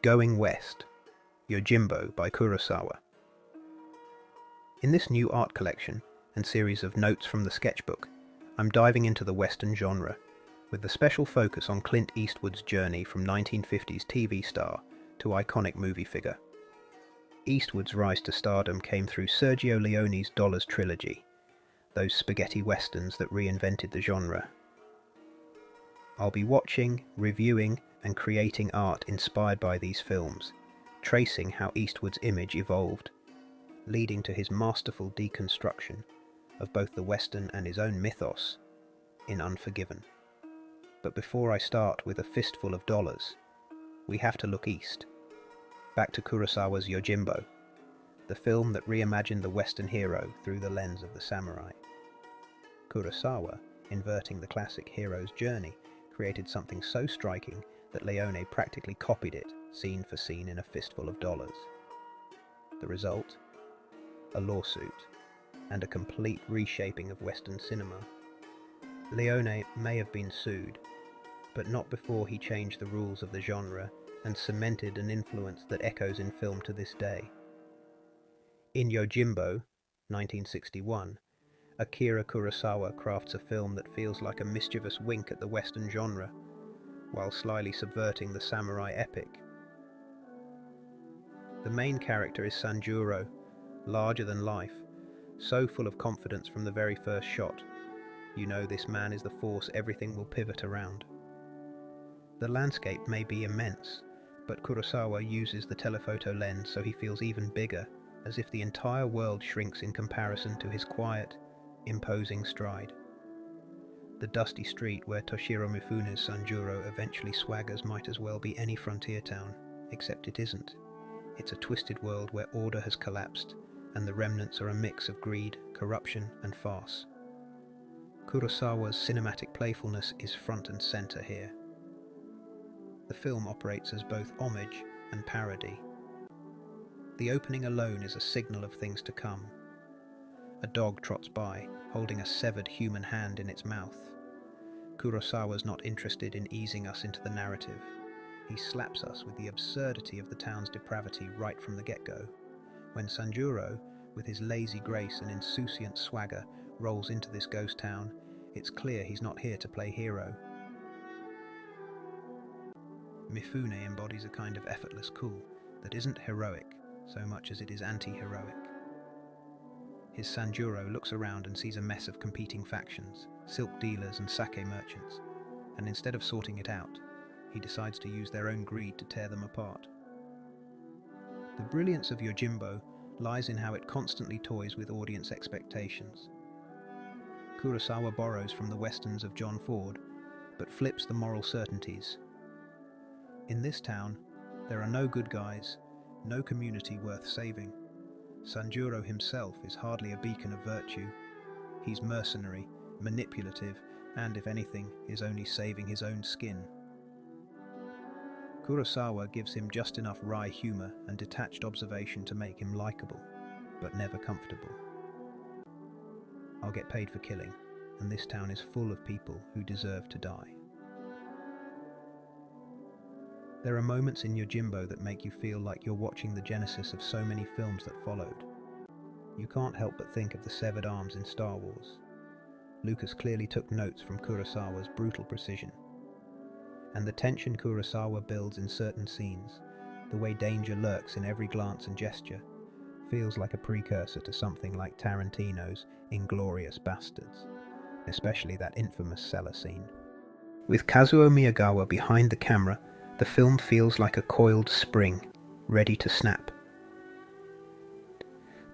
Going West, Yojimbo by Kurosawa. In this new art collection and series of notes from the Sketchbook, I'm diving into the Western genre, with a special focus on Clint Eastwood's journey from 1950s TV star to iconic movie figure. Eastwood's rise to stardom came through Sergio Leone's Dollars Trilogy, those spaghetti westerns that reinvented the genre. I'll be watching, reviewing, and creating art inspired by these films, tracing how Eastwood's image evolved, leading to his masterful deconstruction of both the Western and his own mythos in Unforgiven. But before I start with A Fistful of Dollars, we have to look east, back to Kurosawa's Yojimbo, the film that reimagined the Western hero through the lens of the samurai. Kurosawa, inverting the classic hero's journey, created something so striking that Leone practically copied it, scene for scene, in A Fistful of Dollars. The result? A lawsuit, and a complete reshaping of Western cinema. Leone may have been sued, but not before he changed the rules of the genre and cemented an influence that echoes in film to this day. In Yojimbo, 1961, Akira Kurosawa crafts a film that feels like a mischievous wink at the Western genre, while slyly subverting the samurai epic. The main character is Sanjuro, larger than life, so full of confidence from the very first shot. You know this man is the force everything will pivot around. The landscape may be immense, but Kurosawa uses the telephoto lens so he feels even bigger, as if the entire world shrinks in comparison to his quiet, imposing stride. The dusty street where Toshiro Mifune's Sanjuro eventually swaggers might as well be any frontier town, except it isn't. It's a twisted world where order has collapsed, and the remnants are a mix of greed, corruption, and farce. Kurosawa's cinematic playfulness is front and center here. The film operates as both homage and parody. The opening alone is a signal of things to come. A dog trots by, holding a severed human hand in its mouth. Kurosawa's not interested in easing us into the narrative. He slaps us with the absurdity of the town's depravity right from the get-go. When Sanjuro, with his lazy grace and insouciant swagger, rolls into this ghost town, it's clear he's not here to play hero. Mifune embodies a kind of effortless cool that isn't heroic so much as it is anti-heroic. His Sanjuro looks around and sees a mess of competing factions, silk dealers and sake merchants, and instead of sorting it out, he decides to use their own greed to tear them apart. The brilliance of Yojimbo lies in how it constantly toys with audience expectations. Kurosawa borrows from the westerns of John Ford, but flips the moral certainties. In this town, there are no good guys, no community worth saving. Sanjuro himself is hardly a beacon of virtue. He's mercenary, manipulative, and, if anything, is only saving his own skin. Kurosawa gives him just enough wry humor and detached observation to make him likable, but never comfortable. I'll get paid for killing, and this town is full of people who deserve to die. There are moments in Yojimbo that make you feel like you're watching the genesis of so many films that followed. You can't help but think of the severed arms in Star Wars. Lucas clearly took notes from Kurosawa's brutal precision. And the tension Kurosawa builds in certain scenes, the way danger lurks in every glance and gesture, feels like a precursor to something like Tarantino's Inglourious Bastards, especially that infamous cellar scene. With Kazuo Miyagawa behind the camera, the film feels like a coiled spring, ready to snap.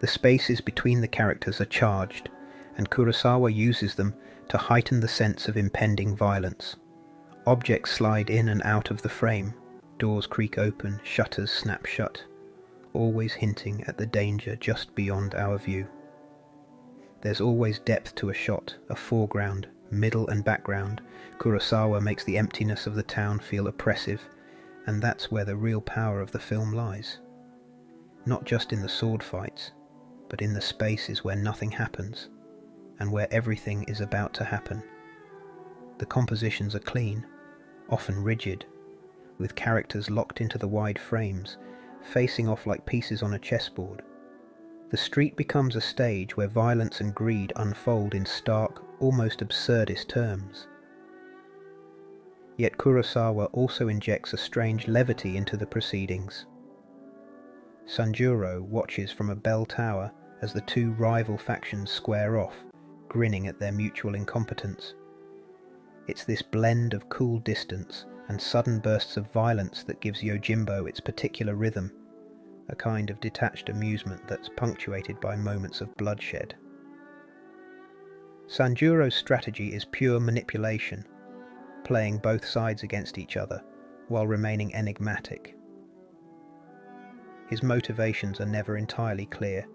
The spaces between the characters are charged, and Kurosawa uses them to heighten the sense of impending violence. Objects slide in and out of the frame, doors creak open, shutters snap shut, always hinting at the danger just beyond our view. There's always depth to a shot, a foreground, middle and background. Kurosawa makes the emptiness of the town feel oppressive, and that's where the real power of the film lies. Not just in the sword fights, but in the spaces where nothing happens, and where everything is about to happen. The compositions are clean, often rigid, with characters locked into the wide frames, facing off like pieces on a chessboard. The street becomes a stage where violence and greed unfold in stark, almost absurdist terms. Yet Kurosawa also injects a strange levity into the proceedings. Sanjuro watches from a bell tower as the two rival factions square off, grinning at their mutual incompetence. It's this blend of cool distance and sudden bursts of violence that gives Yojimbo its particular rhythm, a kind of detached amusement that's punctuated by moments of bloodshed. Sanjuro's strategy is pure manipulation, playing both sides against each other while remaining enigmatic. His motivations are never entirely clear,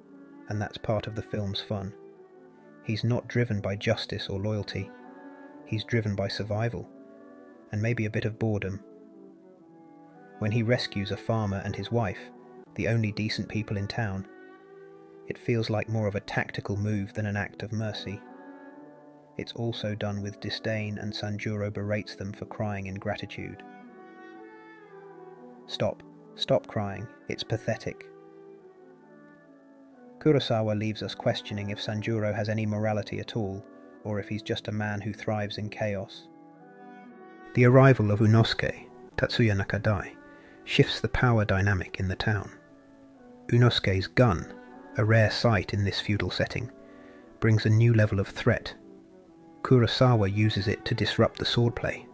and that's part of the film's fun. He's not driven by justice or loyalty. He's driven by survival, and maybe a bit of boredom. When he rescues a farmer and his wife, the only decent people in town, it feels like more of a tactical move than an act of mercy. It's also done with disdain, and Sanjuro berates them for crying in gratitude. Stop crying, it's pathetic. Kurosawa leaves us questioning if Sanjuro has any morality at all, or if he's just a man who thrives in chaos. The arrival of Unosuke, Tatsuya Nakadai, shifts the power dynamic in the town. Unosuke's gun, a rare sight in this feudal setting, brings a new level of threat. Kurosawa uses it to disrupt the swordplay,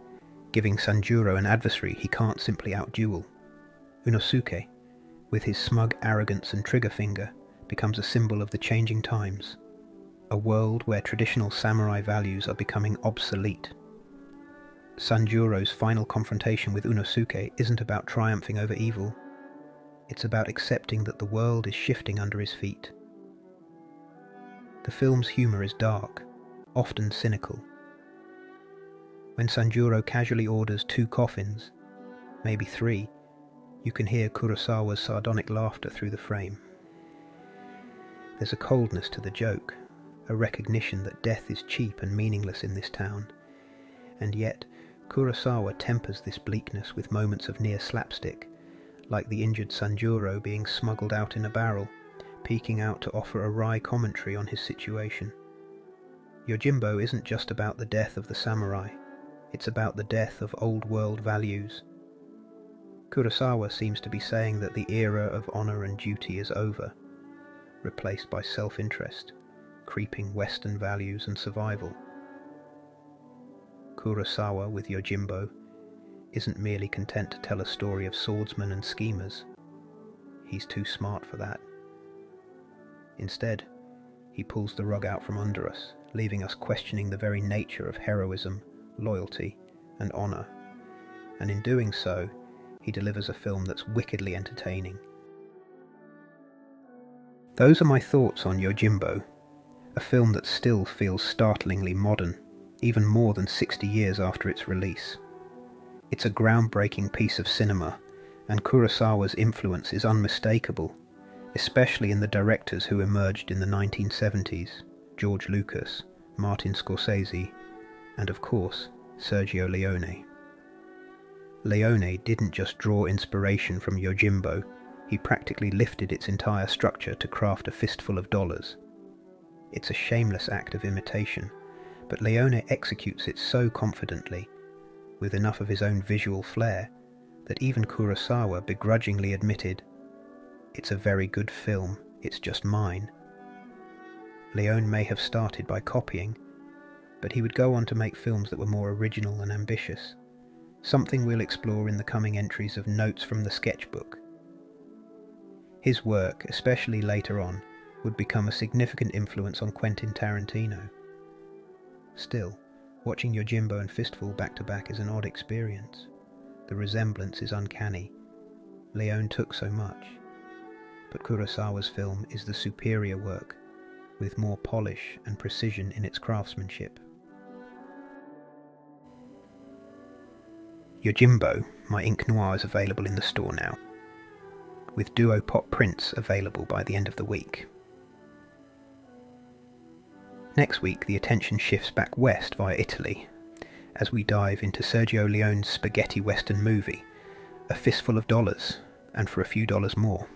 giving Sanjuro an adversary he can't simply outduel. Unosuke, with his smug arrogance and trigger finger, becomes a symbol of the changing times, a world where traditional samurai values are becoming obsolete. Sanjuro's final confrontation with Unosuke isn't about triumphing over evil. It's about accepting that the world is shifting under his feet. The film's humour is dark, often cynical. When Sanjuro casually orders 2 coffins, maybe 3, you can hear Kurosawa's sardonic laughter through the frame. There's a coldness to the joke, a recognition that death is cheap and meaningless in this town, and yet Kurosawa tempers this bleakness with moments of near slapstick, like the injured Sanjuro being smuggled out in a barrel, peeking out to offer a wry commentary on his situation. Yojimbo isn't just about the death of the samurai, it's about the death of old-world values. Kurosawa seems to be saying that the era of honour and duty is over, replaced by self-interest, creeping Western values and survival. Kurosawa, with Yojimbo, isn't merely content to tell a story of swordsmen and schemers. He's too smart for that. Instead, he pulls the rug out from under us, leaving us questioning the very nature of heroism, loyalty, and honour. And in doing so, he delivers a film that's wickedly entertaining. Those are my thoughts on Yojimbo, a film that still feels startlingly modern, even more than 60 years after its release. It's a groundbreaking piece of cinema, and Kurosawa's influence is unmistakable, especially in the directors who emerged in the 1970s, George Lucas, Martin Scorsese, and of course, Sergio Leone. Leone didn't just draw inspiration from Yojimbo, he practically lifted its entire structure to craft A Fistful of Dollars. It's a shameless act of imitation, but Leone executes it so confidently, with enough of his own visual flair, that even Kurosawa begrudgingly admitted, "It's a very good film, it's just mine." Leone may have started by copying, but he would go on to make films that were more original and ambitious, something we'll explore in the coming entries of Notes from the Sketchbook. His work, especially later on, would become a significant influence on Quentin Tarantino. Still, watching Yojimbo and Fistful back-to-back is an odd experience. The resemblance is uncanny. Leone took so much, but Kurosawa's film is the superior work, with more polish and precision in its craftsmanship. Yojimbo, my ink noir, is available in the store now, with duo pop prints available by the end of the week. Next week the attention shifts back west via Italy, as we dive into Sergio Leone's spaghetti western movie, A Fistful of Dollars, and for a few dollars more.